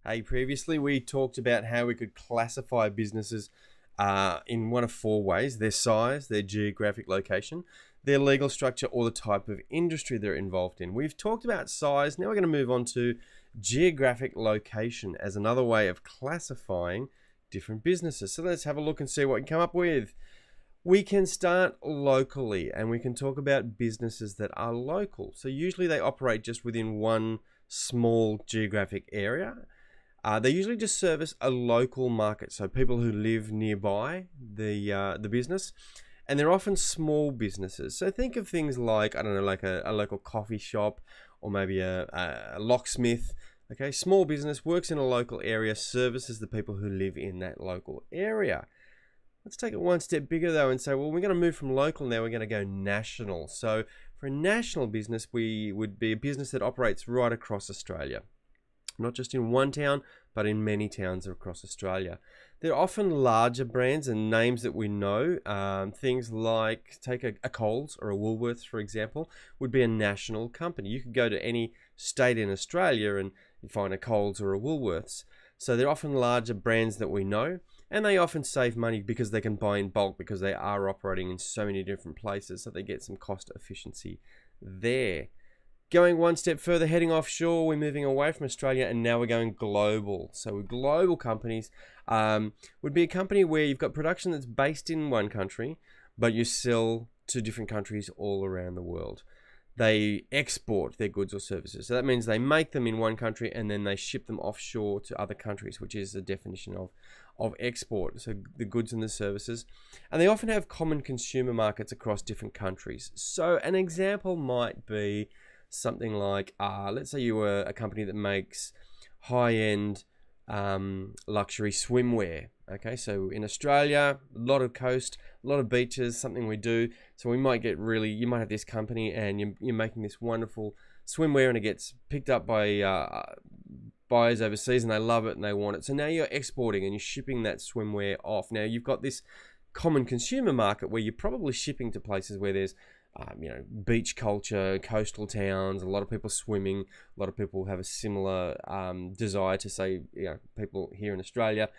Hey, previously we talked about how we could classify businesses in one of four ways: their size, their geographic location, their legal structure, or the type of industry they're involved in. We've talked about size. Now we're going to move on to geographic location as another way of classifying different businesses. So let's have a look and see what we can come up with. We can start locally and we can talk about businesses that are local. So usually they operate just within one small geographic area. They usually just service a local market, so people who live nearby the business, and they're often small businesses. So think of things like, I don't know, like a local coffee shop, or maybe a locksmith. Okay, small business, works in a local area, services the people who live in that local area. Let's take it one step bigger though and say, well, we're going to move from local now, we're going to go national. So for a national business, we would be a business that operates right across Australia. Not just in one town, but in many towns across Australia. They're often larger brands and names that we know. Things like, take a Coles or a Woolworths, for example, would be a national company. You could go to any state in Australia and find a Coles or a Woolworths. So they're often larger brands that we know, and they often save money because they can buy in bulk because they are operating in so many different places, so they get some cost efficiency there. Going one step further, heading offshore, we're moving away from Australia and now we're going global. So global companies would be a company where you've got production that's based in one country, but you sell to different countries all around the world. They export their goods or services. So that means they make them in one country and then they ship them offshore to other countries, which is the definition of export. So the goods and the services. And they often have common consumer markets across different countries. So an example might be something like, let's say you were a company that makes high-end luxury swimwear. Okay, so in Australia, a lot of coast, a lot of beaches, something we do. So we might get you might have this company and you're making this wonderful swimwear and it gets picked up by buyers overseas and they love it and they want it. So now you're exporting and you're shipping that swimwear off. Now you've got this common consumer market where you're probably shipping to places where there's beach culture, coastal towns, a lot of people swimming, a lot of people have a similar desire to, say, people here in Australia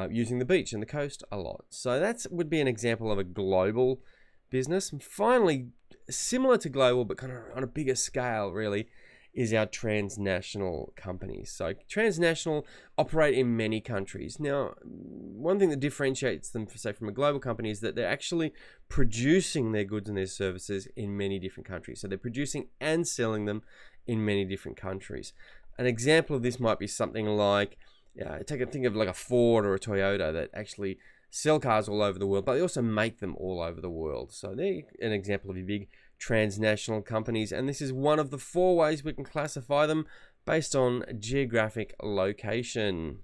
using the beach and the coast a lot. So that would be an example of a global business. And finally, similar to global, but kind of on a bigger scale, really, is our transnational companies. So transnational operate in many countries. Now, one thing that differentiates them, say, from a global company is that they're actually producing their goods and their services in many different countries. So they're producing and selling them in many different countries. An example of this might be something like, think of like a Ford or a Toyota that actually sell cars all over the world, but they also make them all over the world. So they're an example of a big transnational companies, and this is one of the four ways we can classify them based on geographic location.